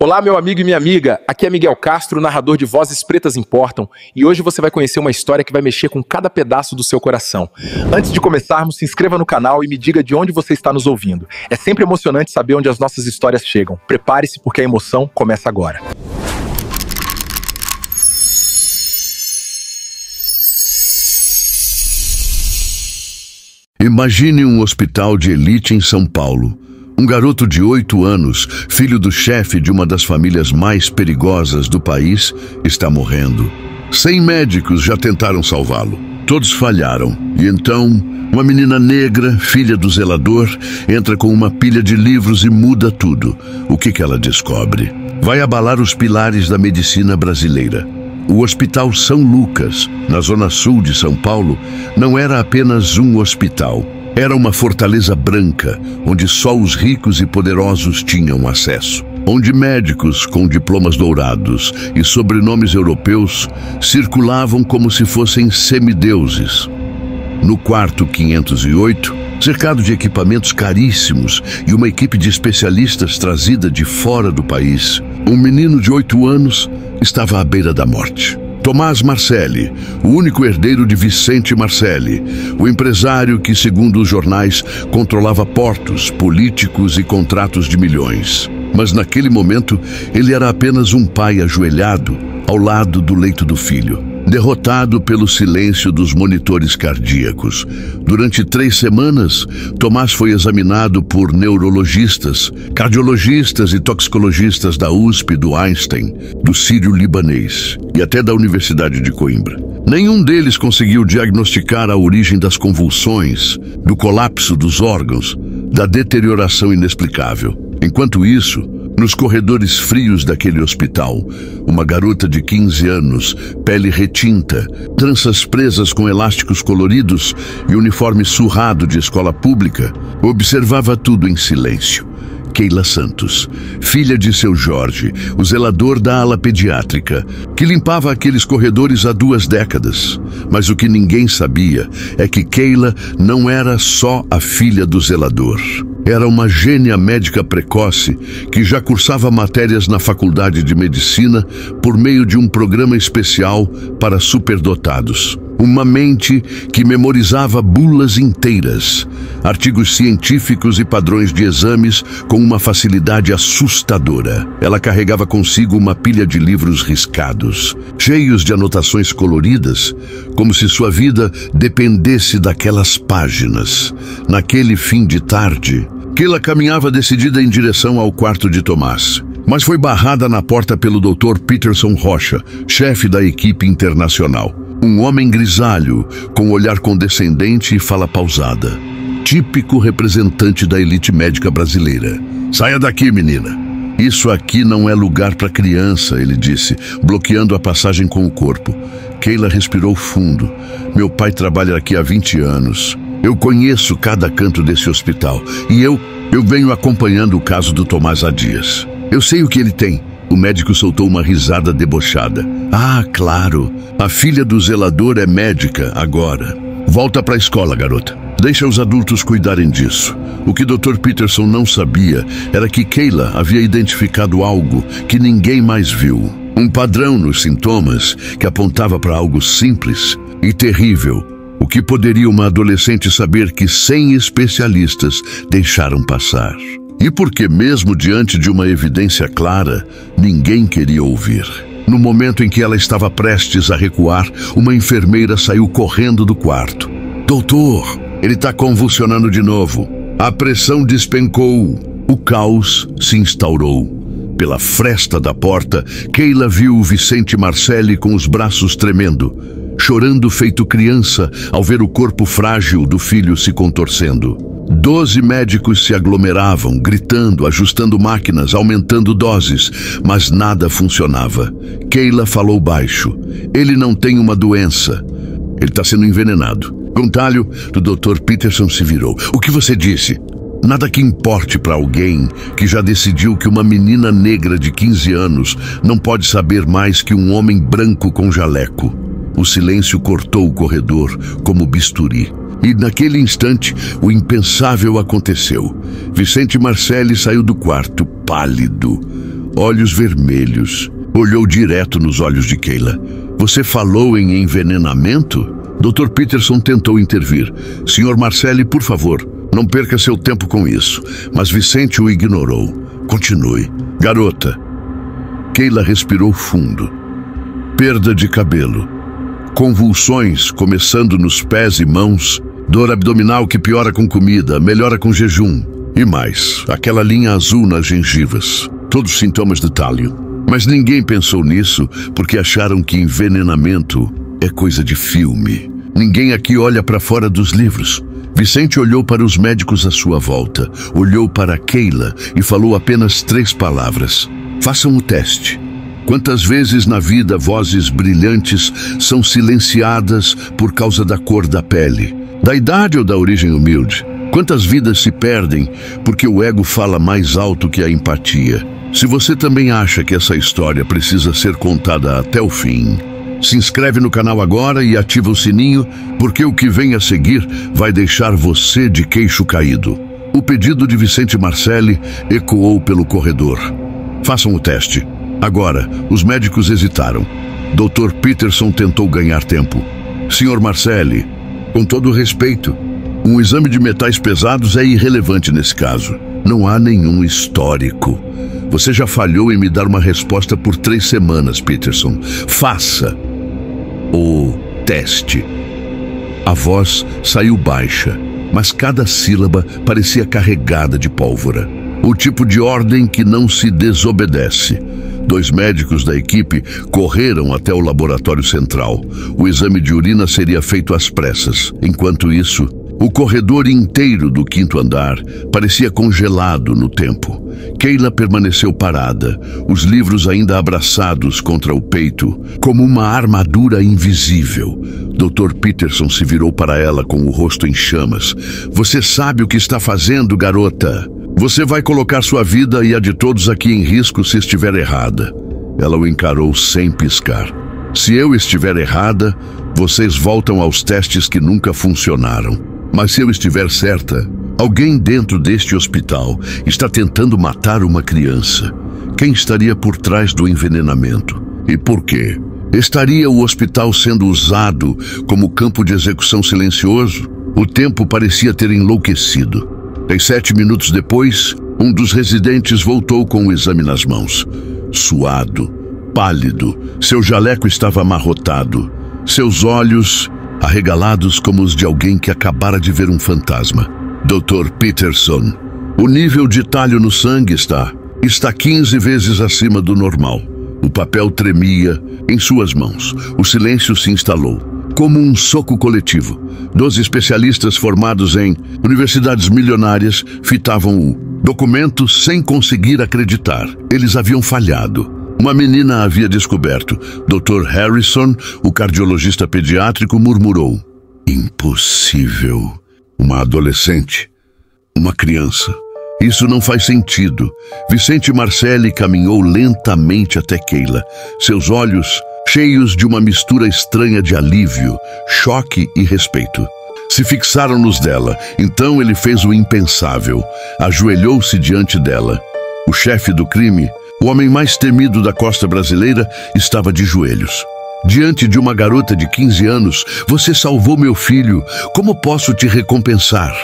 Olá, meu amigo e minha amiga, aqui é Miguel Castro, narrador de Vozes Pretas Importam, e hoje você vai conhecer uma história que vai mexer com cada pedaço do seu coração. Antes de começarmos, se inscreva no canal e me diga de onde você está nos ouvindo. É sempre emocionante saber onde as nossas histórias chegam. Prepare-se porque a emoção começa agora. Imagine um hospital de elite em São Paulo. Um garoto de 8 anos, filho do chefe de uma das famílias mais perigosas do país, está morrendo. 100 médicos já tentaram salvá-lo. Todos falharam. E então, uma menina negra, filha do zelador, entra com uma pilha de livros e muda tudo. O que ela descobre? Vai abalar os pilares da medicina brasileira. O Hospital São Lucas, na zona sul de São Paulo, não era apenas um hospital. Era uma fortaleza branca, onde só os ricos e poderosos tinham acesso. Onde médicos com diplomas dourados e sobrenomes europeus circulavam como se fossem semideuses. No quarto 508, cercado de equipamentos caríssimos e uma equipe de especialistas trazida de fora do país, um menino de 8 anos estava à beira da morte. Tomás Marcelli, o único herdeiro de Vicente Marcelli, o empresário que, segundo os jornais, controlava portos, políticos e contratos de milhões. Mas naquele momento, ele era apenas um pai ajoelhado ao lado do leito do filho, derrotado pelo silêncio dos monitores cardíacos. Durante 3 semanas, Tomás foi examinado por neurologistas, cardiologistas e toxicologistas da USP, do Einstein, do Sírio-Libanês e até da Universidade de Coimbra. Nenhum deles conseguiu diagnosticar a origem das convulsões, do colapso dos órgãos, da deterioração inexplicável. Enquanto isso, nos corredores frios daquele hospital, uma garota de 15 anos, pele retinta, tranças presas com elásticos coloridos e uniforme surrado de escola pública, observava tudo em silêncio. Keila Santos, filha de seu Jorge, o zelador da ala pediátrica, que limpava aqueles corredores há 2 décadas. Mas o que ninguém sabia é que Keila não era só a filha do zelador. Era uma gênia médica precoce que já cursava matérias na Faculdade de Medicina por meio de um programa especial para superdotados. Uma mente que memorizava bulas inteiras, artigos científicos e padrões de exames com uma facilidade assustadora. Ela carregava consigo uma pilha de livros riscados, cheios de anotações coloridas, como se sua vida dependesse daquelas páginas. Naquele fim de tarde, Keila caminhava decidida em direção ao quarto de Tomás, mas foi barrada na porta pelo Dr. Peterson Rocha, chefe da equipe internacional. Um homem grisalho, com olhar condescendente e fala pausada. Típico representante da elite médica brasileira. "Saia daqui, menina. Isso aqui não é lugar para criança", ele disse, bloqueando a passagem com o corpo. Keila respirou fundo. "Meu pai trabalha aqui há 20 anos. Eu conheço cada canto desse hospital. E eu venho acompanhando o caso do Tomás há dias. Eu sei o que ele tem." O médico soltou uma risada debochada. "Ah, claro. A filha do zelador é médica agora. Volta para a escola, garota. Deixa os adultos cuidarem disso." O que Dr. Peterson não sabia era que Keila havia identificado algo que ninguém mais viu. Um padrão nos sintomas que apontava para algo simples e terrível. O que poderia uma adolescente saber que 100 especialistas deixaram passar? E porque, mesmo diante de uma evidência clara, ninguém queria ouvir. No momento em que ela estava prestes a recuar, uma enfermeira saiu correndo do quarto. "Doutor, ele está convulsionando de novo. A pressão despencou." O caos se instaurou. Pela fresta da porta, Keila viu o Vicente Marcelli com os braços tremendo, chorando feito criança ao ver o corpo frágil do filho se contorcendo. 12 médicos se aglomeravam, gritando, ajustando máquinas, aumentando doses, mas nada funcionava. Keila falou baixo. "Ele não tem uma doença. Ele está sendo envenenado." Contalho do Dr. Peterson se virou. "O que você disse?" Nada que importe para alguém que já decidiu que uma menina negra de 15 anos não pode saber mais que um homem branco com jaleco. O silêncio cortou o corredor como bisturi. E naquele instante, o impensável aconteceu. Vicente Marcelli saiu do quarto, pálido. olhos vermelhos. Olhou direto nos olhos de Kayla. Você falou em envenenamento? Dr. Peterson tentou intervir. Sr. Marcelli, por favor, não perca seu tempo com isso. Mas Vicente o ignorou. Continue. Garota. Kayla respirou fundo. Perda de cabelo. Convulsões começando nos pés e mãos. Dor abdominal que piora com comida, melhora com jejum. E mais, aquela linha azul nas gengivas. Todos sintomas de Tálio. Mas ninguém pensou nisso porque acharam que envenenamento é coisa de filme. Ninguém aqui olha para fora dos livros. Vicente olhou para os médicos à sua volta, olhou para Kayla e falou apenas 3 palavras. Façam o teste. Quantas vezes na vida vozes brilhantes são silenciadas por causa da cor da pele, da idade ou da origem humilde? Quantas vidas se perdem porque o ego fala mais alto que a empatia? Se você também acha que essa história precisa ser contada até o fim, se inscreve no canal agora e ativa o sininho, porque o que vem a seguir vai deixar você de queixo caído. O pedido de Vicente Marcelli ecoou pelo corredor. Façam o teste. Agora, os médicos hesitaram. Dr. Peterson tentou ganhar tempo. Sr. Marcelli, com todo respeito, um exame de metais pesados é irrelevante nesse caso. Não há nenhum histórico. Você já falhou em me dar uma resposta por 3 semanas, Peterson. Faça o teste. A voz saiu baixa, mas cada sílaba parecia carregada de pólvora. O tipo de ordem que não se desobedece. 2 médicos da equipe correram até o laboratório central. O exame de urina seria feito às pressas. Enquanto isso, o corredor inteiro do 5º andar parecia congelado no tempo. Kayla permaneceu parada, os livros ainda abraçados contra o peito, como uma armadura invisível. Dr. Peterson se virou para ela com o rosto em chamas. Você sabe o que está fazendo, garota? Você vai colocar sua vida e a de todos aqui em risco se estiver errada. Ela o encarou sem piscar. Se eu estiver errada, vocês voltam aos testes que nunca funcionaram. Mas se eu estiver certa, alguém dentro deste hospital está tentando matar uma criança. Quem estaria por trás do envenenamento? E por quê? Estaria o hospital sendo usado como campo de execução silencioso? O tempo parecia ter enlouquecido. 7 minutos depois, um dos residentes voltou com o exame nas mãos. Suado, pálido, seu jaleco estava amarrotado, seus olhos arregalados como os de alguém que acabara de ver um fantasma. Dr. Peterson, o nível de talho no sangue está 15 vezes acima do normal. O papel tremia em suas mãos. O silêncio se instalou, como um soco coletivo. 12 especialistas formados em universidades milionárias fitavam o documento sem conseguir acreditar. Eles haviam falhado. Uma menina havia descoberto. Dr. Harrison, o cardiologista pediátrico, murmurou. Impossível. Uma adolescente. Uma criança. Isso não faz sentido. Vicente Marcelli caminhou lentamente até Kayla. Seus olhos cheios de uma mistura estranha de alívio, choque e respeito. Se fixaram nos dela. Então ele fez o impensável. Ajoelhou-se diante dela. O chefe do crime, o homem mais temido da costa brasileira, estava de joelhos. Diante de uma garota de 15 anos, você salvou meu filho. Como posso te recompensar?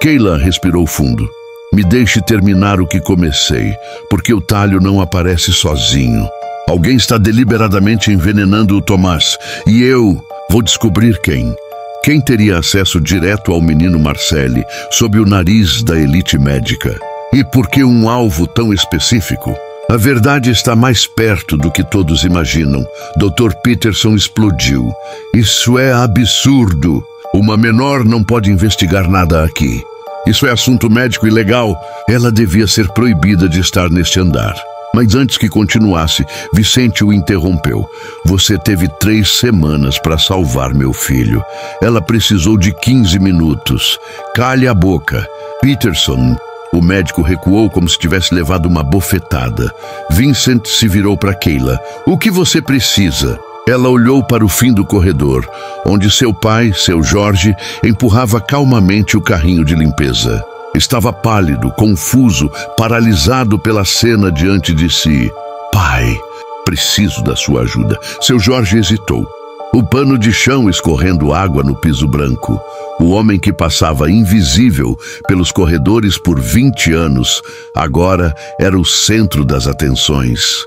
Kayla respirou fundo. Me deixe terminar o que comecei, porque o talho não aparece sozinho. Alguém está deliberadamente envenenando o Tomás, e eu vou descobrir quem. Quem teria acesso direto ao menino Marcelli, sob o nariz da elite médica? E por que um alvo tão específico? A verdade está mais perto do que todos imaginam. Dr. Peterson explodiu. Isso é absurdo. Uma menor não pode investigar nada aqui. Isso é assunto médico e legal. Ela devia ser proibida de estar neste andar. Mas antes que continuasse, Vicente o interrompeu. Você teve 3 semanas para salvar meu filho. Ela precisou de 15 minutos. Calhe a boca. Peterson. O médico recuou como se tivesse levado uma bofetada. Vincent se virou para Kayla. O que você precisa? Ela olhou para o fim do corredor, onde seu pai, seu Jorge, empurrava calmamente o carrinho de limpeza. Estava pálido, confuso, paralisado pela cena diante de si. Pai, preciso da sua ajuda. Seu Jorge hesitou. O pano de chão escorrendo água no piso branco. O homem que passava invisível pelos corredores por 20 anos, agora era o centro das atenções.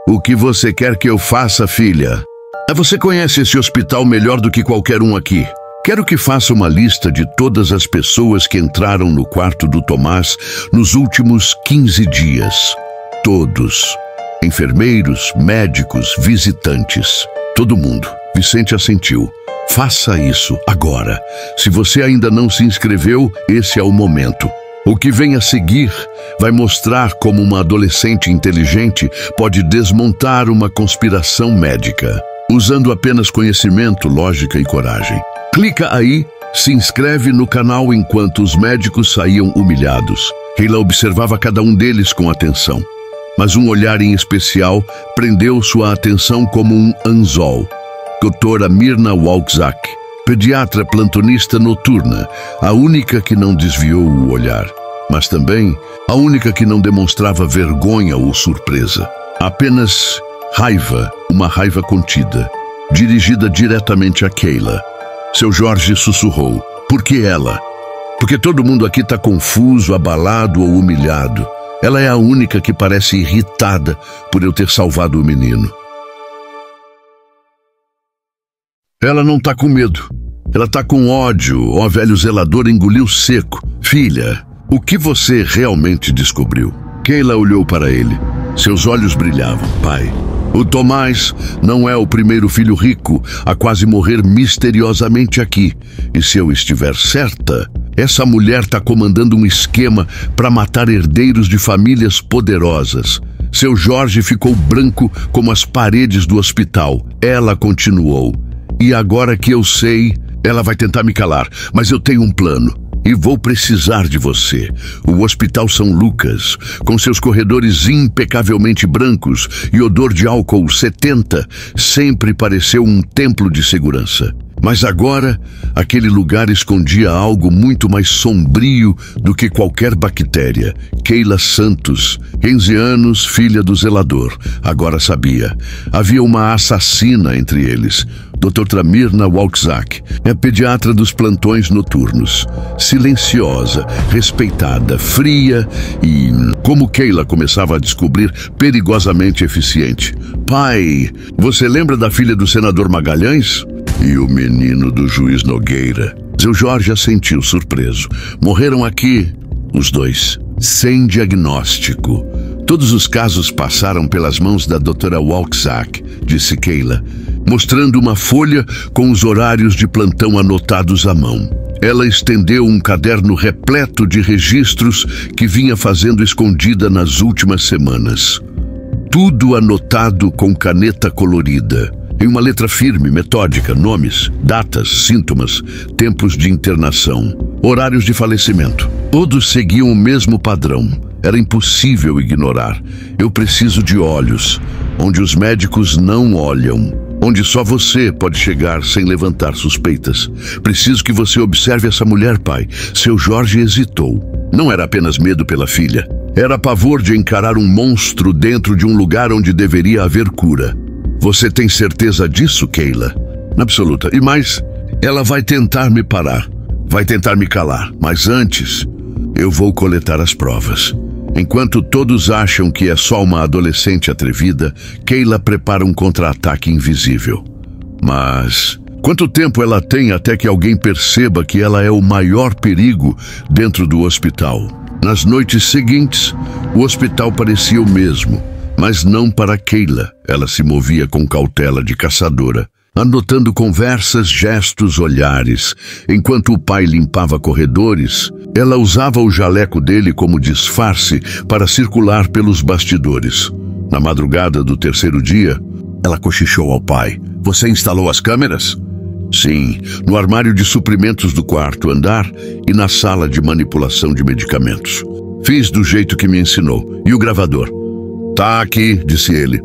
O que você quer que eu faça, filha? Você conhece esse hospital melhor do que qualquer um aqui. Quero que faça uma lista de todas as pessoas que entraram no quarto do Tomás nos últimos 15 dias. Todos. Enfermeiros, médicos, visitantes. Todo mundo. Vicente assentiu. Faça isso agora. Se você ainda não se inscreveu, esse é o momento. O que vem a seguir vai mostrar como uma adolescente inteligente pode desmontar uma conspiração médica, usando apenas conhecimento, lógica e coragem. Clica aí, se inscreve no canal enquanto os médicos saíam humilhados. Keila observava cada um deles com atenção, mas um olhar em especial prendeu sua atenção como um anzol. Doutora Mirna Walczak, pediatra plantonista noturna, a única que não desviou o olhar, mas também a única que não demonstrava vergonha ou surpresa. Apenas raiva, uma raiva contida, dirigida diretamente a Keila. Seu Jorge sussurrou. Por que ela? Porque todo mundo aqui está confuso, abalado ou humilhado. Ela é a única que parece irritada por eu ter salvado o menino. Ela não tá com medo. Ela tá com ódio. Ó, velho zelador engoliu seco. Filha, o que você realmente descobriu? Keila olhou para ele. Seus olhos brilhavam. Pai, o Tomás não é o primeiro filho rico a quase morrer misteriosamente aqui. E se eu estiver certa, essa mulher tá comandando um esquema para matar herdeiros de famílias poderosas. Seu Jorge ficou branco como as paredes do hospital. Ela continuou. E agora que eu sei, ela vai tentar me calar, mas eu tenho um plano. E vou precisar de você. O Hospital São Lucas, com seus corredores impecavelmente brancos e odor de álcool 70, sempre pareceu um templo de segurança. Mas agora, aquele lugar escondia algo muito mais sombrio do que qualquer bactéria. Keila Santos, 15 anos, filha do zelador, agora sabia. Havia uma assassina entre eles. Dra. Mirna Walczak é pediatra dos plantões noturnos. Silenciosa, respeitada, fria e, como Keila começava a descobrir, perigosamente eficiente. Pai, você lembra da filha do senador Magalhães? E o menino do juiz Nogueira? Seu Jorge assentiu surpreso. Morreram aqui, os dois, sem diagnóstico. Todos os casos passaram pelas mãos da doutora Walczak, disse Keila, mostrando uma folha com os horários de plantão anotados à mão. Ela estendeu um caderno repleto de registros que vinha fazendo escondida nas últimas semanas. Tudo anotado com caneta colorida. Em uma letra firme, metódica, nomes, datas, sintomas, tempos de internação, horários de falecimento. Todos seguiam o mesmo padrão. Era impossível ignorar. Eu preciso de olhos, onde os médicos não olham, onde só você pode chegar sem levantar suspeitas. Preciso que você observe essa mulher, pai. Seu Jorge hesitou. Não era apenas medo pela filha. Era pavor de encarar um monstro dentro de um lugar onde deveria haver cura. Você tem certeza disso, Keila? Absoluta. E mais, ela vai tentar me parar. Vai tentar me calar. Mas antes, eu vou coletar as provas. Enquanto todos acham que é só uma adolescente atrevida, Keila prepara um contra-ataque invisível. Mas quanto tempo ela tem até que alguém perceba que ela é o maior perigo dentro do hospital? Nas noites seguintes, o hospital parecia o mesmo. Mas não para Keila. Ela se movia com cautela de caçadora, anotando conversas, gestos, olhares. Enquanto o pai limpava corredores, ela usava o jaleco dele como disfarce para circular pelos bastidores. Na madrugada do terceiro dia, ela cochichou ao pai. Você instalou as câmeras? Sim, no armário de suprimentos do quarto andar e na sala de manipulação de medicamentos. Fiz do jeito que me ensinou. E o gravador? Tá aqui, disse ele,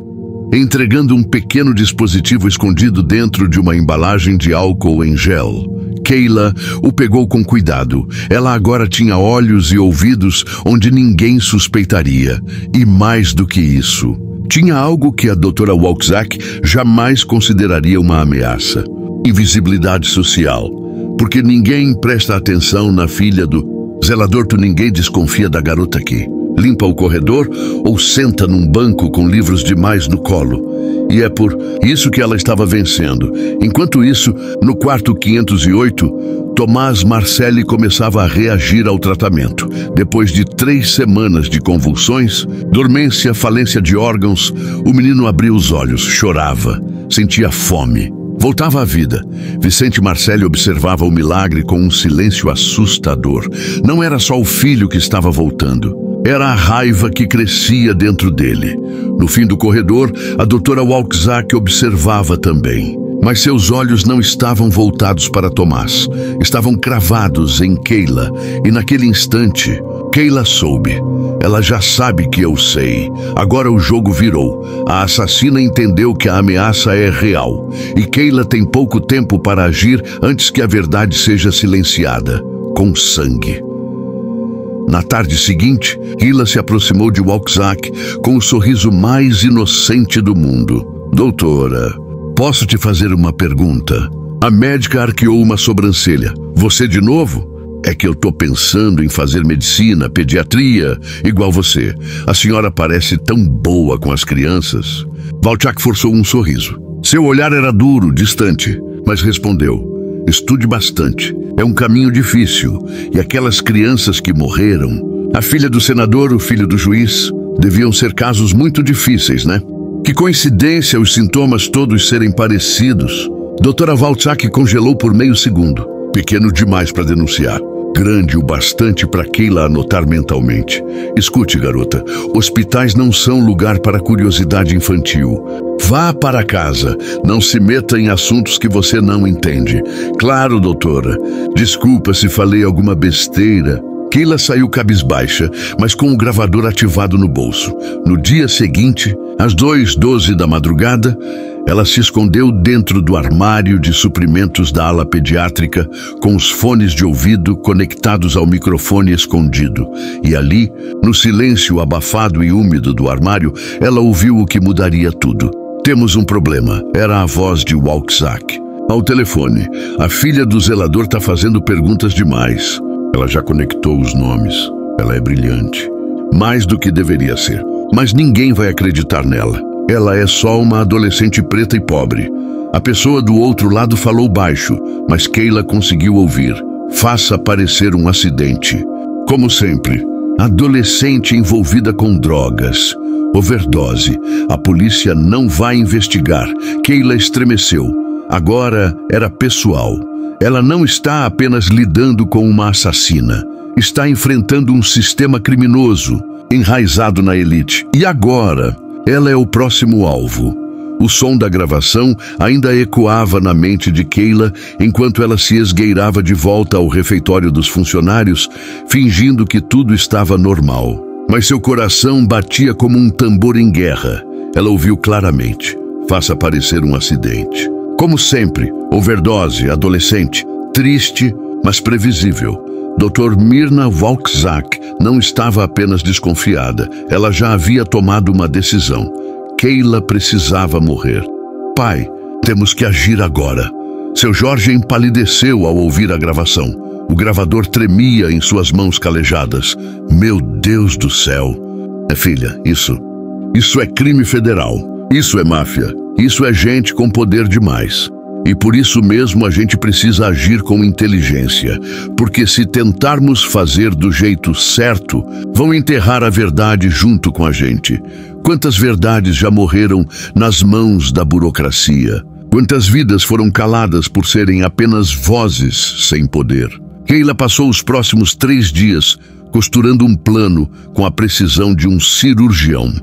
entregando um pequeno dispositivo escondido dentro de uma embalagem de álcool em gel. Keila o pegou com cuidado. Ela agora tinha olhos e ouvidos onde ninguém suspeitaria. E mais do que isso, tinha algo que a Dra. Walczak jamais consideraria uma ameaça: invisibilidade social. Porque ninguém presta atenção na filha do zelador, ninguém desconfia da garota aqui. Limpa o corredor ou senta num banco com livros demais no colo. E é por isso que ela estava vencendo. Enquanto isso, no quarto 508, Tomás Marcelli começava a reagir ao tratamento. Depois de 3 semanas de convulsões, dormência, falência de órgãos, o menino abriu os olhos, chorava, sentia fome. Voltava à vida. Vicente Marcelli observava o milagre com um silêncio assustador. Não era só o filho que estava voltando. Era a raiva que crescia dentro dele. No fim do corredor, a Dra. Walczak observava também. Mas seus olhos não estavam voltados para Tomás. Estavam cravados em Keila. E naquele instante, Keila soube. Ela já sabe que eu sei. Agora o jogo virou. A assassina entendeu que a ameaça é real. E Keila tem pouco tempo para agir antes que a verdade seja silenciada. Com sangue. Na tarde seguinte, Keila se aproximou de Walczak com o sorriso mais inocente do mundo. Doutora, posso te fazer uma pergunta? A médica arqueou uma sobrancelha. Você de novo? É que eu tô pensando em fazer medicina, pediatria, igual você. A senhora parece tão boa com as crianças. Walczak forçou um sorriso. Seu olhar era duro, distante, mas respondeu: estude bastante. É um caminho difícil. E aquelas crianças que morreram, a filha do senador, o filho do juiz, deviam ser casos muito difíceis, né? Que coincidência os sintomas todos serem parecidos. Dra. Walczak congelou por meio segundo. Pequeno demais para denunciar. Grande o bastante para Keila anotar mentalmente. Escute, garota, hospitais não são lugar para curiosidade infantil. Vá para casa, não se meta em assuntos que você não entende. Claro, doutora. Desculpa se falei alguma besteira. Keila saiu cabisbaixa, mas com o gravador ativado no bolso. No dia seguinte, às 2h12 da madrugada, ela se escondeu dentro do armário de suprimentos da ala pediátrica, com os fones de ouvido conectados ao microfone escondido. E ali, no silêncio abafado e úmido do armário, ela ouviu o que mudaria tudo. Temos um problema. Era a voz de Walczak. Ao telefone, a filha do zelador está fazendo perguntas demais. Ela já conectou os nomes. Ela é brilhante. Mais do que deveria ser. Mas ninguém vai acreditar nela. Ela é só uma adolescente preta e pobre. A pessoa do outro lado falou baixo, mas Keila conseguiu ouvir. Faça parecer um acidente. Como sempre, adolescente envolvida com drogas. Overdose. A polícia não vai investigar. Keila estremeceu. Agora era pessoal. Ela não está apenas lidando com uma assassina. Está enfrentando um sistema criminoso, enraizado na elite. E agora, ela é o próximo alvo. O som da gravação ainda ecoava na mente de Keila enquanto ela se esgueirava de volta ao refeitório dos funcionários, fingindo que tudo estava normal. Mas seu coração batia como um tambor em guerra. Ela ouviu claramente. Faça parecer um acidente. Como sempre, overdose, adolescente, triste, mas previsível. Dr. Mirna Walczak não estava apenas desconfiada, ela já havia tomado uma decisão. Keila precisava morrer. Pai, temos que agir agora. Seu Jorge empalideceu ao ouvir a gravação. O gravador tremia em suas mãos calejadas. Meu Deus do céu. Filha, isso é crime federal. Isso é máfia. Isso é gente com poder demais. E por isso mesmo a gente precisa agir com inteligência. Porque se tentarmos fazer do jeito certo, vão enterrar a verdade junto com a gente. Quantas verdades já morreram nas mãos da burocracia? Quantas vidas foram caladas por serem apenas vozes sem poder? Keila passou os próximos 3 dias costurando um plano com a precisão de um cirurgião.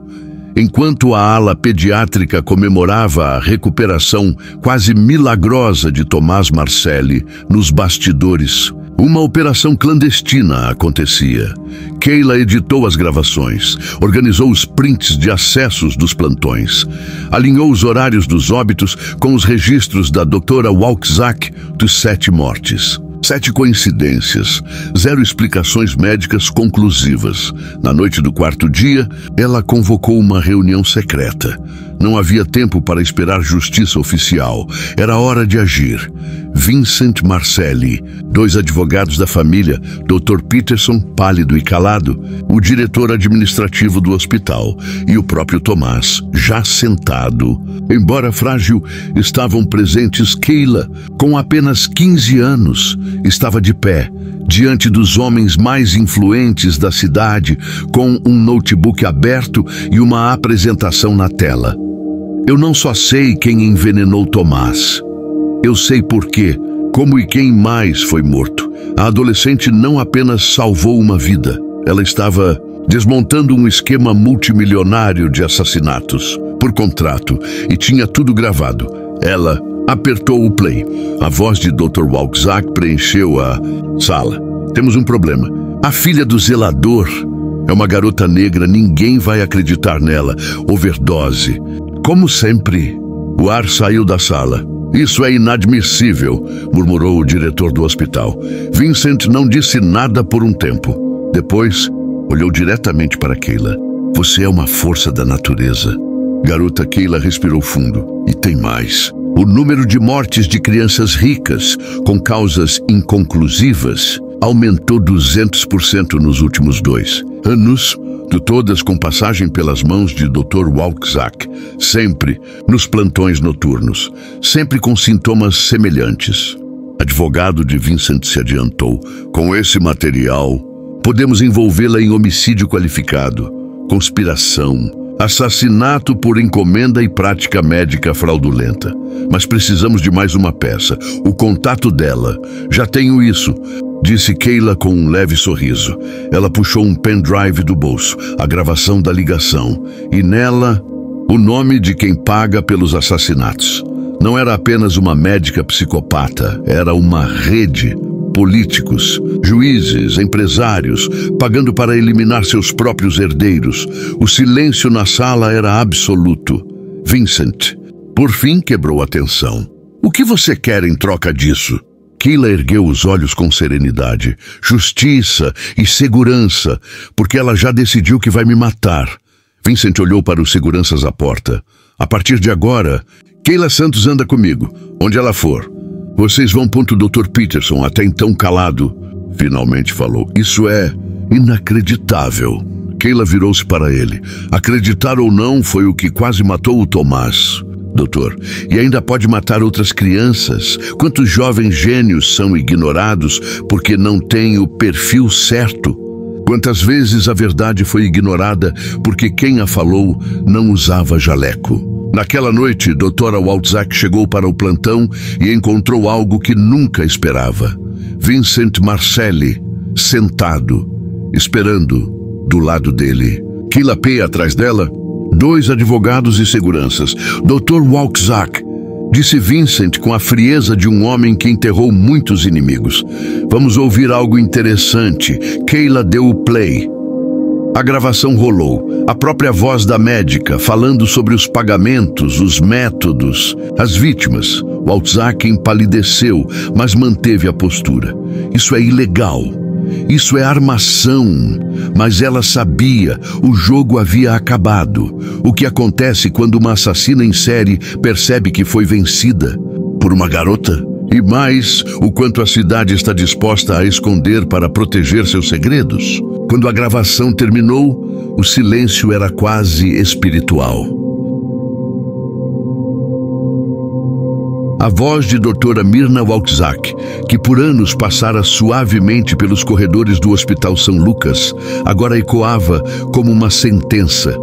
Enquanto a ala pediátrica comemorava a recuperação quase milagrosa de Tomás Marcelli, nos bastidores, Uma operação clandestina acontecia. Kayla editou as gravações, organizou os prints de acessos dos plantões, alinhou os horários dos óbitos com os registros da Dra. Walczak dos 7 mortes. 7 coincidências, 0 explicações médicas conclusivas. Na noite do 4º dia, ela convocou uma reunião secreta. Não havia tempo para esperar justiça oficial. Era hora de agir. Vincent Marcelli, 2 advogados da família, Dr. Peterson, pálido e calado, o diretor administrativo do hospital e o próprio Tomás, já sentado. Embora frágil, estavam presentes Kayla, com apenas 15 anos, estava de pé, diante dos homens mais influentes da cidade, com um notebook aberto e uma apresentação na tela. Eu não só sei quem envenenou Tomás. Eu sei por quê, como e quem mais foi morto. A adolescente não apenas salvou uma vida, ela estava desmontando um esquema multimilionário de assassinatos, por contrato, e tinha tudo gravado. Ela apertou o play. A voz de Dr. Walczak preencheu a sala. Temos um problema. A filha do zelador é uma garota negra, ninguém vai acreditar nela. Overdose. Como sempre, o ar saiu da sala. Isso é inadmissível, murmurou o diretor do hospital. Vincent não disse nada por um tempo. Depois, olhou diretamente para Kayla. Você é uma força da natureza. Garota Kayla respirou fundo. E tem mais. O número de mortes de crianças ricas, com causas inconclusivas, aumentou 200% nos últimos 2 anos, de todas com passagem pelas mãos de Dr. Walczak, sempre nos plantões noturnos, sempre com sintomas semelhantes. Advogado de Vincent se adiantou. Com esse material, podemos envolvê-la em homicídio qualificado, conspiração, assassinato por encomenda e prática médica fraudulenta. Mas precisamos de mais uma peça. O contato dela. Já tenho isso, disse Kayla com um leve sorriso. Ela puxou um pendrive do bolso, a gravação da ligação, e nela, o nome de quem paga pelos assassinatos. Não era apenas uma médica psicopata, era uma rede. Políticos, juízes, empresários, pagando para eliminar seus próprios herdeiros. O silêncio na sala era absoluto. Vincent, por fim, quebrou a tensão. O que você quer em troca disso? Kayla ergueu os olhos com serenidade. Justiça e segurança, porque ela já decidiu que vai me matar. Vincent olhou para os seguranças à porta. A partir de agora, Kayla Santos anda comigo, onde ela for. Vocês vão ponto Dr. Peterson, até então calado. Finalmente falou. Isso é inacreditável. Kayla virou-se para ele. Acreditar ou não foi o que quase matou o Tomás. Doutor, e ainda pode matar outras crianças? Quantos jovens gênios são ignorados porque não têm o perfil certo? Quantas vezes a verdade foi ignorada porque quem a falou não usava jaleco? Naquela noite, Dra. Walczak chegou para o plantão e encontrou algo que nunca esperava. Vincent Marcelli, sentado, esperando do lado dele. Kayla P. atrás dela, 2 advogados e seguranças. Dr. Walczak, disse Vincent com a frieza de um homem que enterrou muitos inimigos. Vamos ouvir algo interessante. Kayla deu o play. A gravação rolou. A própria voz da médica, falando sobre os pagamentos, os métodos, as vítimas. Walczak empalideceu, mas manteve a postura. Isso é ilegal. Isso é armação. Mas ela sabia, o jogo havia acabado. O que acontece quando uma assassina em série percebe que foi vencida por uma garota? E mais, o quanto a cidade está disposta a esconder para proteger seus segredos. Quando a gravação terminou, o silêncio era quase espiritual. A voz de Dra. Mirna Walczak, que por anos passara suavemente pelos corredores do Hospital São Lucas, agora ecoava como uma sentença.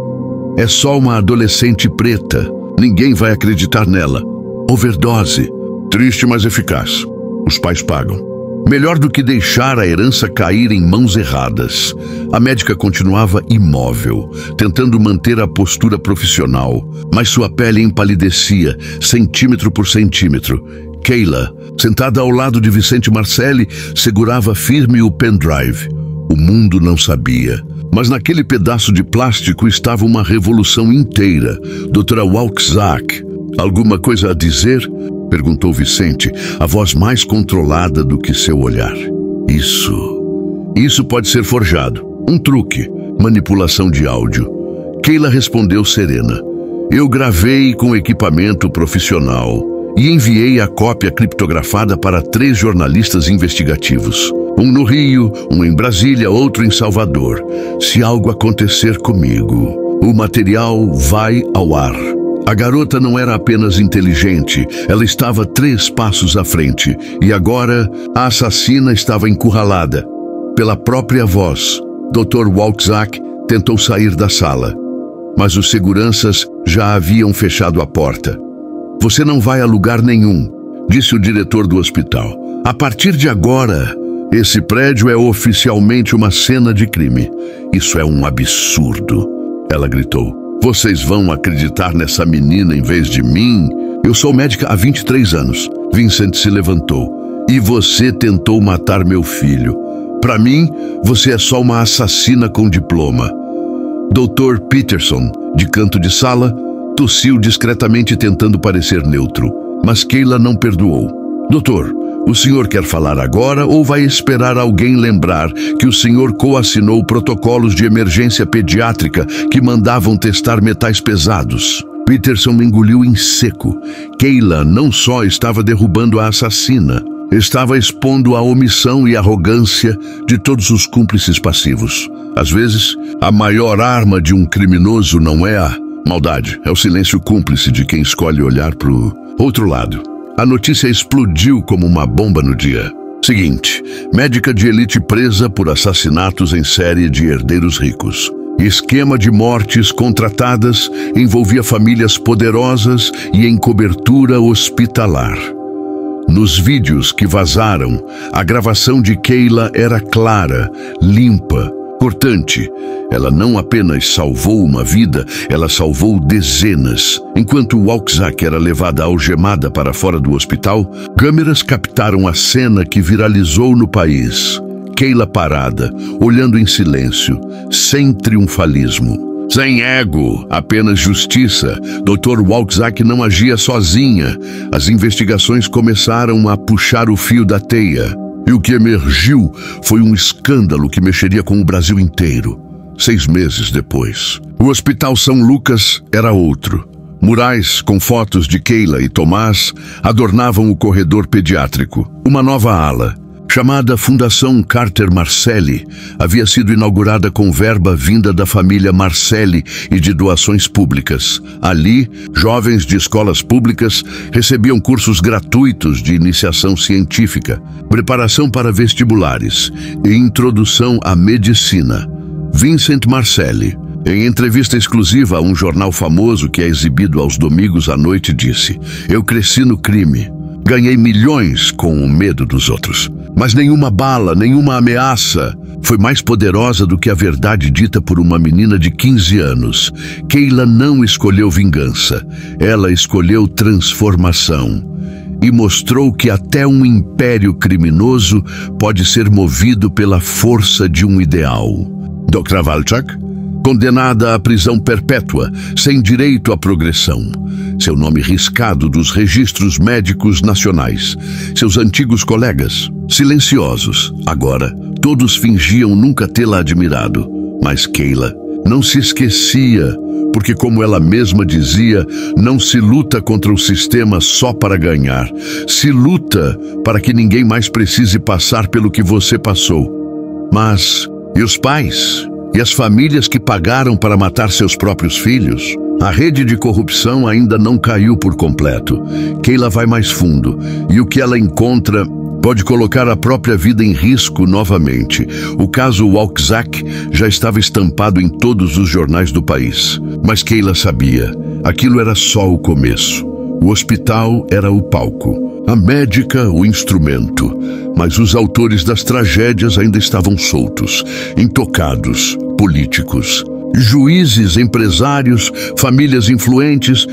É só uma adolescente preta. Ninguém vai acreditar nela. Overdose. Triste, mas eficaz. Os pais pagam. Melhor do que deixar a herança cair em mãos erradas. A médica continuava imóvel, tentando manter a postura profissional, mas sua pele empalidecia, centímetro por centímetro. Keila, sentada ao lado de Vicente Marcelli, segurava firme o pendrive. O mundo não sabia. Mas naquele pedaço de plástico estava uma revolução inteira. Doutora Walczak, alguma coisa a dizer? Perguntou Vicente, a voz mais controlada do que seu olhar. Isso pode ser forjado. Um truque, manipulação de áudio. Keila respondeu serena. Eu gravei com equipamento profissional e enviei a cópia criptografada para 3 jornalistas investigativos. Um no Rio, um em Brasília, outro em Salvador. Se algo acontecer comigo, o material vai ao ar. A garota não era apenas inteligente, ela estava 3 passos à frente. E agora, a assassina estava encurralada. Pela própria voz, Dr. Walczak tentou sair da sala. Mas os seguranças já haviam fechado a porta. Você não vai a lugar nenhum, disse o diretor do hospital. A partir de agora, esse prédio é oficialmente uma cena de crime. Isso é um absurdo, ela gritou. Vocês vão acreditar nessa menina em vez de mim? Eu sou médica há 23 anos. Vincent se levantou. E você tentou matar meu filho. Para mim, você é só uma assassina com diploma. Dr. Peterson, de canto de sala, tossiu discretamente tentando parecer neutro. Mas Keila não perdoou. Doutor, o senhor quer falar agora ou vai esperar alguém lembrar que o senhor coassinou protocolos de emergência pediátrica que mandavam testar metais pesados? Peterson engoliu em seco. Keila não só estava derrubando a assassina, estava expondo a omissão e arrogância de todos os cúmplices passivos. Às vezes, a maior arma de um criminoso não é a maldade, é o silêncio cúmplice de quem escolhe olhar para o outro lado. A notícia explodiu como uma bomba no dia. Seguinte, médica de elite presa por assassinatos em série de herdeiros ricos. Esquema de mortes contratadas envolvia famílias poderosas e em cobertura hospitalar. Nos vídeos que vazaram, a gravação de Keila era clara, limpa, cortante. Ela não apenas salvou uma vida, ela salvou dezenas. Enquanto Walczak era levada algemada para fora do hospital, câmeras captaram a cena que viralizou no país. Keila parada, olhando em silêncio, sem triunfalismo. Sem ego, apenas justiça. Dr. Walczak não agia sozinha. As investigações começaram a puxar o fio da teia. E o que emergiu foi um escândalo que mexeria com o Brasil inteiro. 6 meses depois, o Hospital São Lucas era outro. Murais com fotos de Keila e Tomás adornavam o corredor pediátrico. Uma nova ala, chamada Fundação Carter Marcelli, havia sido inaugurada com verba vinda da família Marcelli e de doações públicas. Ali, jovens de escolas públicas recebiam cursos gratuitos de iniciação científica, preparação para vestibulares e introdução à medicina. Vincent Marcelli, em entrevista exclusiva a um jornal famoso que é exibido aos domingos à noite, disse: "Eu cresci no crime. Ganhei milhões com o medo dos outros. Mas nenhuma bala, nenhuma ameaça foi mais poderosa do que a verdade dita por uma menina de 15 anos. Keila não escolheu vingança. Ela escolheu transformação. E mostrou que até um império criminoso pode ser movido pela força de um ideal." Dr. Walczak, condenada à prisão perpétua, sem direito à progressão. Seu nome riscado dos registros médicos nacionais. Seus antigos colegas, silenciosos. Agora, todos fingiam nunca tê-la admirado. Mas Keila não se esquecia, porque, como ela mesma dizia, não se luta contra o sistema só para ganhar. Se luta para que ninguém mais precise passar pelo que você passou. Mas, e os pais? E as famílias que pagaram para matar seus próprios filhos? A rede de corrupção ainda não caiu por completo. Keila vai mais fundo, e o que ela encontra pode colocar a própria vida em risco novamente. O caso Walczak já estava estampado em todos os jornais do país. Mas Keila sabia, aquilo era só o começo. O hospital era o palco, a médica o instrumento. Mas os autores das tragédias ainda estavam soltos, intocados, políticos. Juízes, empresários, famílias influentes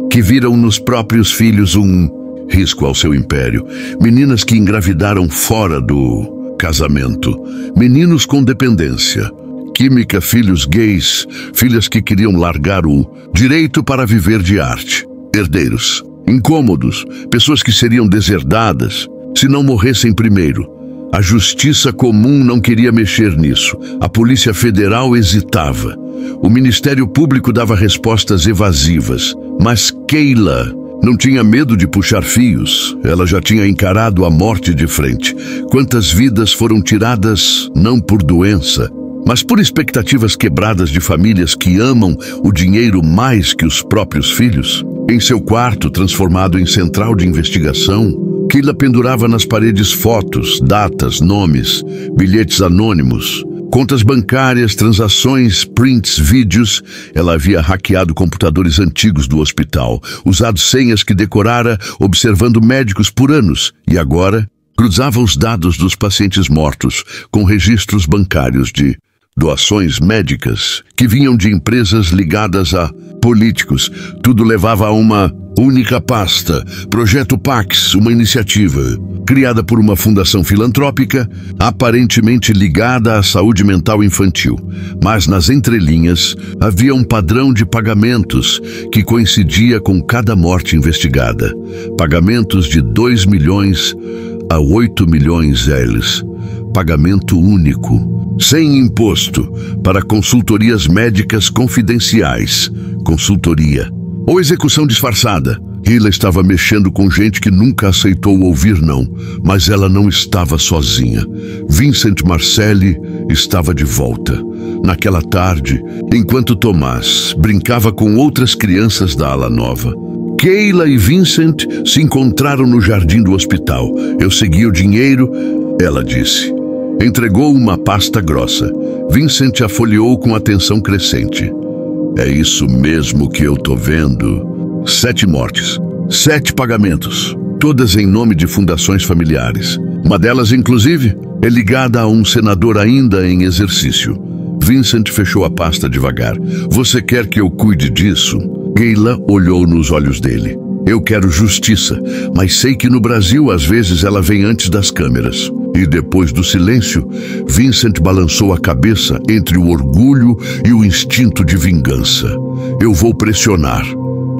que viram nos próprios filhos um risco ao seu império. Meninas que engravidaram fora do casamento. Meninos com dependência. Química, filhos gays, filhas que queriam largar o direito para viver de arte. Herdeiros. Incômodos. Pessoas que seriam deserdadas se não morressem primeiro. A justiça comum não queria mexer nisso. A Polícia Federal hesitava. O Ministério Público dava respostas evasivas. Mas Keila não tinha medo de puxar fios. Ela já tinha encarado a morte de frente. Quantas vidas foram tiradas não por doença, mas por expectativas quebradas de famílias que amam o dinheiro mais que os próprios filhos? Em seu quarto, transformado em central de investigação, Keila pendurava nas paredes fotos, datas, nomes, bilhetes anônimos, contas bancárias, transações, prints, vídeos. Ela havia hackeado computadores antigos do hospital, usado senhas que decorara observando médicos por anos e agora cruzava os dados dos pacientes mortos com registros bancários de doações médicas que vinham de empresas ligadas a políticos. Tudo levava a uma única pasta, Projeto Pax, uma iniciativa criada por uma fundação filantrópica aparentemente ligada à saúde mental infantil. Mas nas entrelinhas havia um padrão de pagamentos que coincidia com cada morte investigada. Pagamentos de 2 milhões a 8 milhões eles. Pagamento único, sem imposto, para consultorias médicas confidenciais. Consultoria ou execução disfarçada. Keila estava mexendo com gente que nunca aceitou ouvir não, mas ela não estava sozinha. Vincent Marcelli estava de volta. Naquela tarde, enquanto Tomás brincava com outras crianças da ala nova, Keila e Vincent se encontraram no jardim do hospital. Eu segui o dinheiro, ela disse. Entregou uma pasta grossa. Vincent a folheou com atenção crescente. É isso mesmo que eu tô vendo. 7 mortes, 7 pagamentos, todas em nome de fundações familiares. Uma delas, inclusive, é ligada a um senador ainda em exercício. Vincent fechou a pasta devagar. Você quer que eu cuide disso? Keila olhou nos olhos dele. Eu quero justiça, mas sei que no Brasil às vezes ela vem antes das câmeras. E depois do silêncio, Vincent balançou a cabeça entre o orgulho e o instinto de vingança. Eu vou pressionar,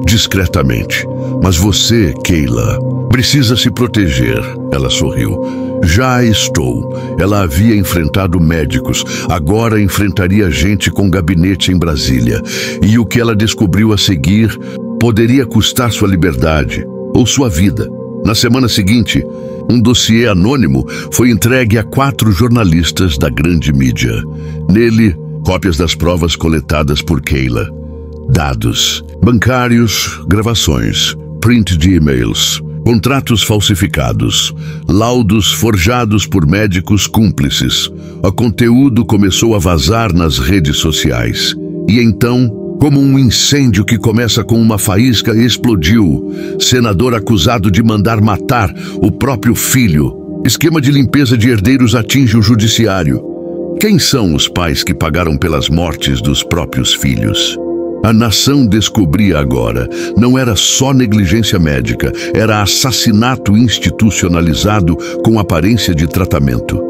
discretamente. Mas você, Keila, precisa se proteger. Ela sorriu. Já estou. Ela havia enfrentado médicos, agora enfrentaria gente com gabinete em Brasília. E o que ela descobriu a seguir poderia custar sua liberdade ou sua vida. Na semana seguinte, um dossiê anônimo foi entregue a 4 jornalistas da grande mídia. Nele, cópias das provas coletadas por Keila. Dados bancários, gravações, print de e-mails, contratos falsificados, laudos forjados por médicos cúmplices. O conteúdo começou a vazar nas redes sociais. E então, como um incêndio que começa com uma faísca, explodiu. Senador acusado de mandar matar o próprio filho. Esquema de limpeza de herdeiros atinge o judiciário. Quem são os pais que pagaram pelas mortes dos próprios filhos? A nação descobria agora. Não era só negligência médica, era assassinato institucionalizado com aparência de tratamento.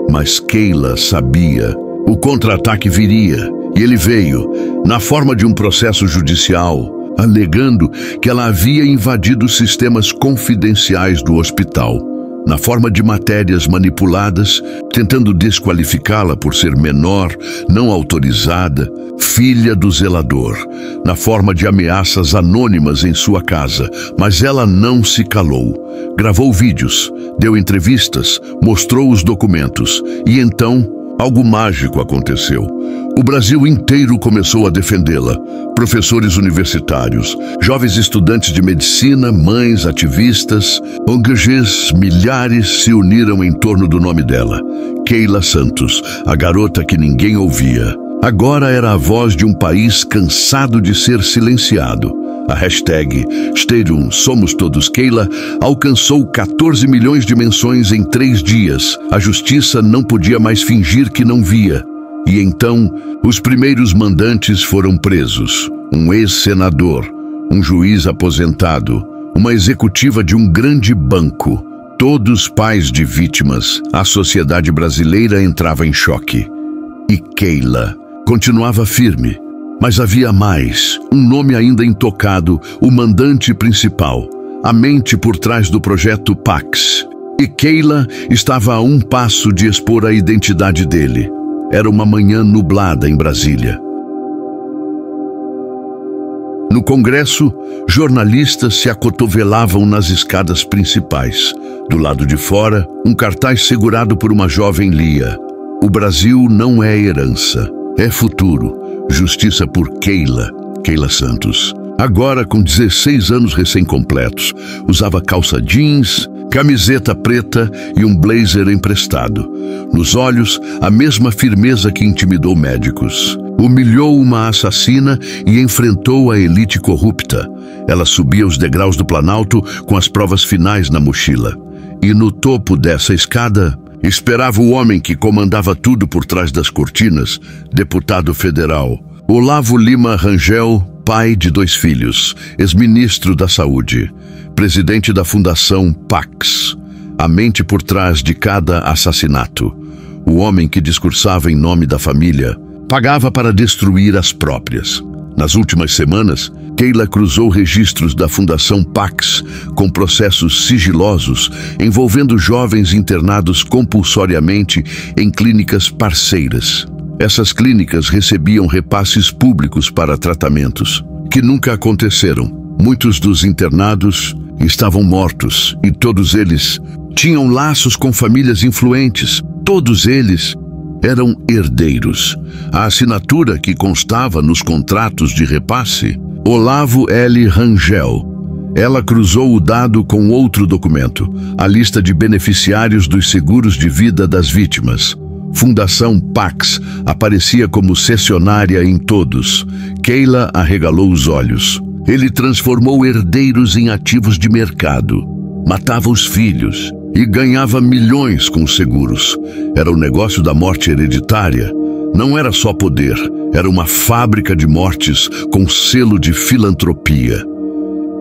Mas Keila sabia. O contra-ataque viria. E ele veio, na forma de um processo judicial, alegando que ela havia invadido os sistemas confidenciais do hospital, na forma de matérias manipuladas, tentando desqualificá-la por ser menor, não autorizada, filha do zelador, na forma de ameaças anônimas em sua casa. Mas ela não se calou. Gravou vídeos, deu entrevistas, mostrou os documentos. E então, algo mágico aconteceu. O Brasil inteiro começou a defendê-la. Professores universitários, jovens estudantes de medicina, mães, ativistas, ONGs, milhares se uniram em torno do nome dela. Keila Santos, a garota que ninguém ouvia. Agora era a voz de um país cansado de ser silenciado. A hashtag Stadium Somos Todos Keila alcançou 14 milhões de menções em 3 dias. A justiça não podia mais fingir que não via. E então, os primeiros mandantes foram presos. Um ex-senador, um juiz aposentado, uma executiva de um grande banco. Todos pais de vítimas, a sociedade brasileira entrava em choque. E Keila continuava firme. Mas havia mais, um nome ainda intocado, o mandante principal, a mente por trás do projeto Pax. E Keila estava a um passo de expor a identidade dele. Era uma manhã nublada em Brasília. No Congresso, jornalistas se acotovelavam nas escadas principais. Do lado de fora, um cartaz segurado por uma jovem lia: "O Brasil não é herança, é futuro. Justiça por Keila Santos." Agora, com 16 anos recém-completos, usava calça jeans, camiseta preta e um blazer emprestado. Nos olhos, a mesma firmeza que intimidou médicos. Humilhou uma assassina e enfrentou a elite corrupta. Ela subia os degraus do Planalto com as provas finais na mochila. E no topo dessa escada, esperava o homem que comandava tudo por trás das cortinas, deputado federal Olavo Lima Rangel, pai de 2 filhos, ex-ministro da Saúde, presidente da Fundação Pax, a mente por trás de cada assassinato. O homem que discursava em nome da família pagava para destruir as próprias. Nas últimas semanas, Keila cruzou registros da Fundação Pax com processos sigilosos envolvendo jovens internados compulsoriamente em clínicas parceiras. Essas clínicas recebiam repasses públicos para tratamentos, que nunca aconteceram. Muitos dos internados estavam mortos e todos eles tinham laços com famílias influentes. Todos eles eram herdeiros. A assinatura que constava nos contratos de repasse, Olavo L. Rangel. Ela cruzou o dado com outro documento, a lista de beneficiários dos seguros de vida das vítimas. Fundação Pax aparecia como cessionária em todos. Keila arregalou os olhos. Ele transformou herdeiros em ativos de mercado. Matava os filhos e ganhava milhões com os seguros. Era o negócio da morte hereditária. Não era só poder, era uma fábrica de mortes com selo de filantropia.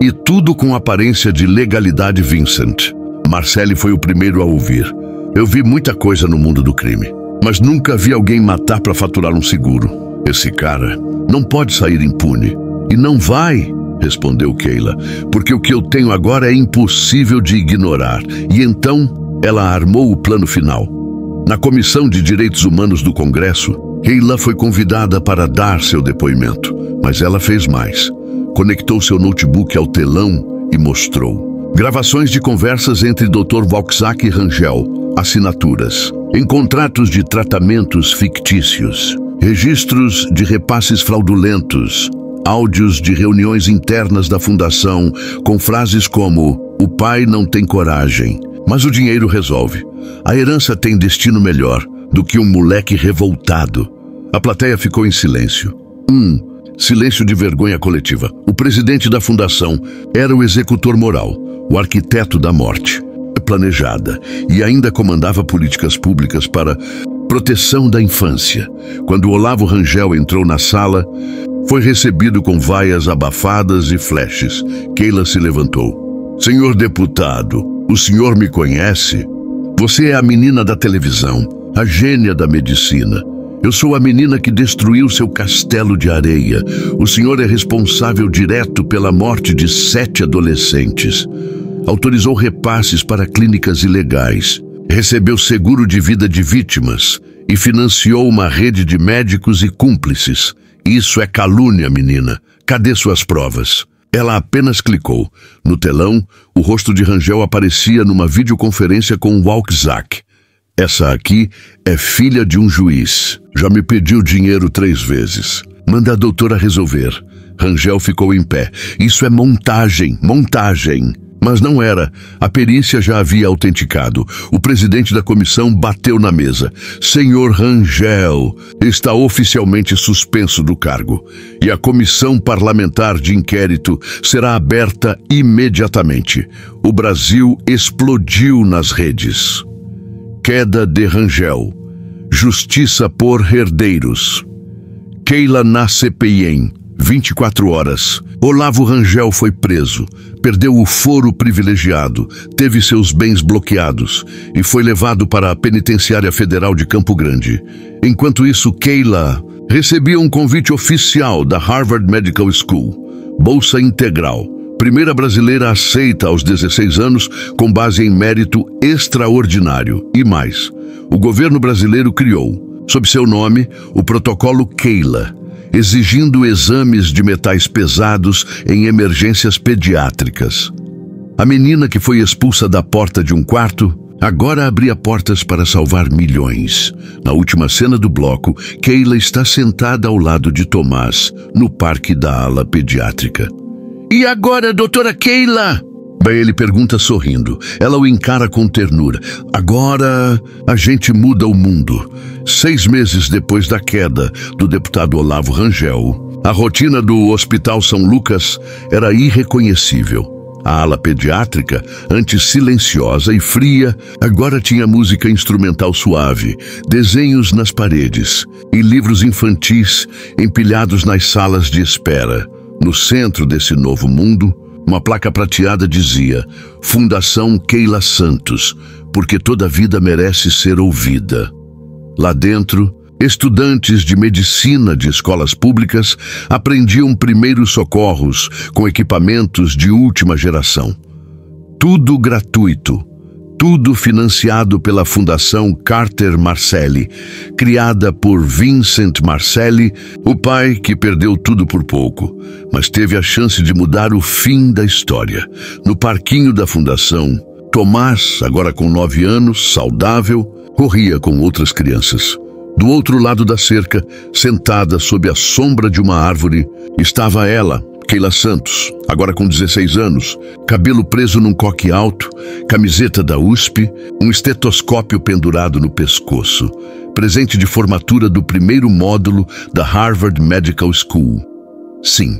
E tudo com aparência de legalidade Vincent. Marcele foi o primeiro a ouvir. Eu vi muita coisa no mundo do crime, mas nunca vi alguém matar para faturar um seguro. Esse cara não pode sair impune. E não vai, respondeu Keila, porque o que eu tenho agora é impossível de ignorar. E então ela armou o plano final. Na Comissão de Direitos Humanos do Congresso, Keila foi convidada para dar seu depoimento, mas ela fez mais. Conectou seu notebook ao telão e mostrou gravações de conversas entre Dr. Valczak e Rangel, assinaturas em contratos de tratamentos fictícios, registros de repasses fraudulentos, áudios de reuniões internas da fundação com frases como: "O pai não tem coragem, mas o dinheiro resolve. A herança tem destino melhor do que um moleque revoltado." A plateia ficou em silêncio. Silêncio de vergonha coletiva. O presidente da fundação era o executor moral, o arquiteto da morte planejada, e ainda comandava políticas públicas para proteção da infância. Quando Olavo Rangel entrou na sala, foi recebido com vaias abafadas e flashes. Keila se levantou. "Senhor deputado, o senhor me conhece? Você é a menina da televisão, a gênia da medicina. Eu sou a menina que destruiu seu castelo de areia. O senhor é responsável direto pela morte de 7 adolescentes. Autorizou repasses para clínicas ilegais. Recebeu seguro de vida de vítimas e financiou uma rede de médicos e cúmplices. Isso é calúnia, menina. Cadê suas provas?" Ela apenas clicou. No telão, o rosto de Rangel aparecia numa videoconferência com Valczak. "Essa aqui é filha de um juiz. Já me pediu dinheiro 3 vezes. Manda a doutora resolver." Rangel ficou em pé. "Isso é montagem. Mas não era. A perícia já havia autenticado. O presidente da comissão bateu na mesa. "Senhor Rangel está oficialmente suspenso do cargo. E a comissão parlamentar de inquérito será aberta imediatamente." O Brasil explodiu nas redes. Queda de Rangel. Justiça por herdeiros. Keila na CPI em 24 horas. Olavo Rangel foi preso, perdeu o foro privilegiado, teve seus bens bloqueados e foi levado para a Penitenciária Federal de Campo Grande. Enquanto isso, Keila recebia um convite oficial da Harvard Medical School, bolsa integral. Primeira brasileira aceita aos 16 anos com base em mérito extraordinário. E mais, o governo brasileiro criou, sob seu nome, o protocolo Keila, exigindo exames de metais pesados em emergências pediátricas. A menina que foi expulsa da porta de um quarto agora abria portas para salvar milhões. Na última cena do bloco, Keila está sentada ao lado de Tomás, no parque da ala pediátrica. "E agora, doutora Keila?" Bem, ele pergunta sorrindo. Ela o encara com ternura. "Agora a gente muda o mundo." 6 meses depois da queda do deputado Olavo Rangel, a rotina do Hospital São Lucas era irreconhecível. A ala pediátrica, antes silenciosa e fria, agora tinha música instrumental suave, desenhos nas paredes e livros infantis empilhados nas salas de espera. No centro desse novo mundo, uma placa prateada dizia: Fundação Keila Santos, porque toda vida merece ser ouvida. Lá dentro, estudantes de medicina de escolas públicas aprendiam primeiros socorros com equipamentos de última geração. Tudo gratuito, tudo financiado pela Fundação Carter Marcelli, criada por Vincent Marcelli, o pai que perdeu tudo por pouco, mas teve a chance de mudar o fim da história. No parquinho da fundação, Tomás, agora com 9 anos, saudável, corria com outras crianças. Do outro lado da cerca, sentada sob a sombra de uma árvore, estava ela, Keila Santos, agora com 16 anos, cabelo preso num coque alto, camiseta da USP, um estetoscópio pendurado no pescoço, presente de formatura do primeiro módulo da Harvard Medical School. Sim,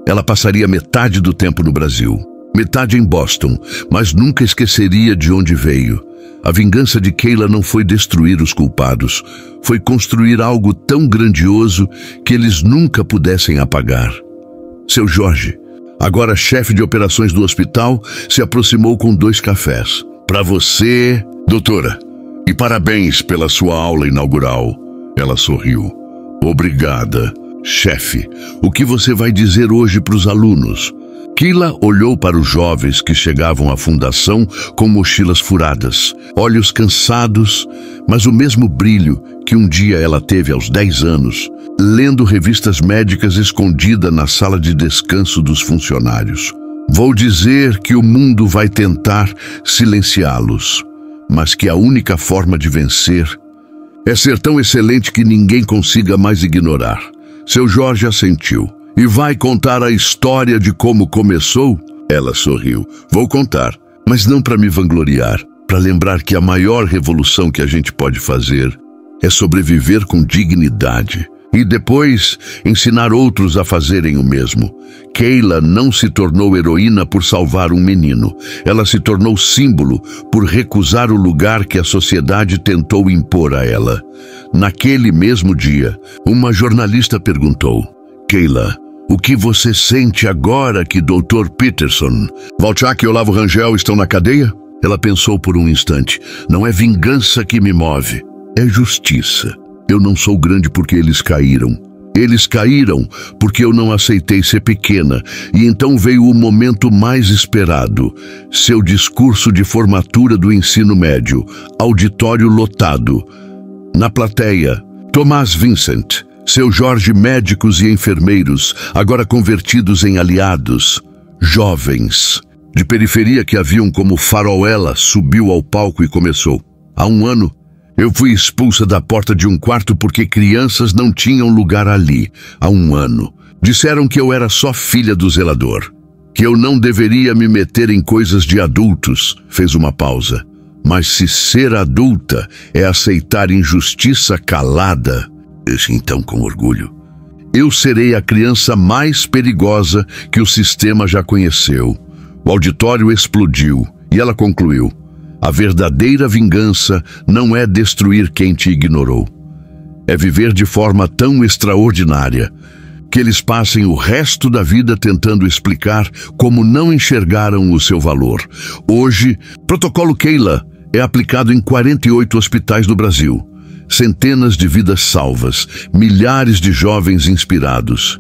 ela passaria metade do tempo no Brasil, metade em Boston, mas nunca esqueceria de onde veio. A vingança de Keila não foi destruir os culpados, foi construir algo tão grandioso que eles nunca pudessem apagar. Seu Jorge, agora chefe de operações do hospital, se aproximou com 2 cafés. "Para você, doutora, e parabéns pela sua aula inaugural." Ela sorriu. "Obrigada, chefe. O que você vai dizer hoje para os alunos?" Keila olhou para os jovens que chegavam à fundação com mochilas furadas, olhos cansados, mas o mesmo brilho que um dia ela teve aos 10 anos, lendo revistas médicas escondida na sala de descanso dos funcionários. "Vou dizer que o mundo vai tentar silenciá-los, mas que a única forma de vencer é ser tão excelente que ninguém consiga mais ignorar." Seu Jorge assentiu. "E vai contar a história de como começou?" Ela sorriu. "Vou contar, mas não para me vangloriar, para lembrar que a maior revolução que a gente pode fazer é sobreviver com dignidade e depois ensinar outros a fazerem o mesmo." Keila não se tornou heroína por salvar um menino. Ela se tornou símbolo por recusar o lugar que a sociedade tentou impor a ela. Naquele mesmo dia, uma jornalista perguntou: "Keila, o que você sente agora que Dr. Peterson, Valchak e Olavo Rangel estão na cadeia?" Ela pensou por um instante. "Não é vingança que me move, é justiça. Eu não sou grande porque eles caíram. Eles caíram porque eu não aceitei ser pequena. E então veio o momento mais esperado. Seu discurso de formatura do ensino médio, auditório lotado. Na plateia, Tomás Vincent, seu Jorge, médicos e enfermeiros, agora convertidos em aliados, jovens de periferia que haviam como faroela, subiu ao palco e começou: "Há um ano, eu fui expulsa da porta de um quarto porque crianças não tinham lugar ali. Há um ano. Disseram que eu era só filha do zelador, que eu não deveria me meter em coisas de adultos." Fez uma pausa. "Mas se ser adulta é aceitar injustiça calada," disse então com orgulho, "eu serei a criança mais perigosa que o sistema já conheceu." O auditório explodiu e ela concluiu: "A verdadeira vingança não é destruir quem te ignorou. É viver de forma tão extraordinária Que eles passem o resto da vida tentando explicar como não enxergaram o seu valor. Hoje, Protocolo Keila é aplicado em 48 hospitais do Brasil. Centenas de vidas salvas, milhares de jovens inspirados.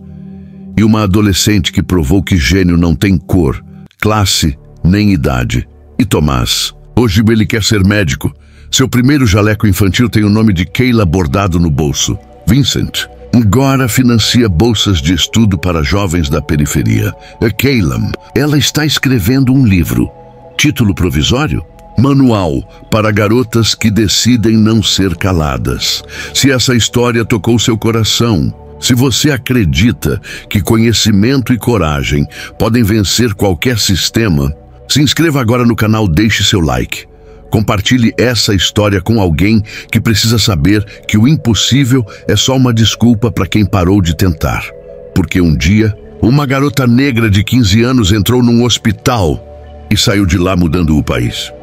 E uma adolescente que provou que gênio não tem cor, classe, nem idade. E Tomás, hoje ele quer ser médico. Seu primeiro jaleco infantil tem o nome de Keila bordado no bolso. Vincent agora financia bolsas de estudo para jovens da periferia. A Keila, ela está escrevendo um livro. Título provisório? Manual para garotas que decidem não ser caladas. Se essa história tocou seu coração, se você acredita que conhecimento e coragem podem vencer qualquer sistema, se inscreva agora no canal, deixe seu like. Compartilhe essa história com alguém que precisa saber que o impossível é só uma desculpa para quem parou de tentar. Porque um dia, uma garota negra de 15 anos entrou num hospital e saiu de lá mudando o país.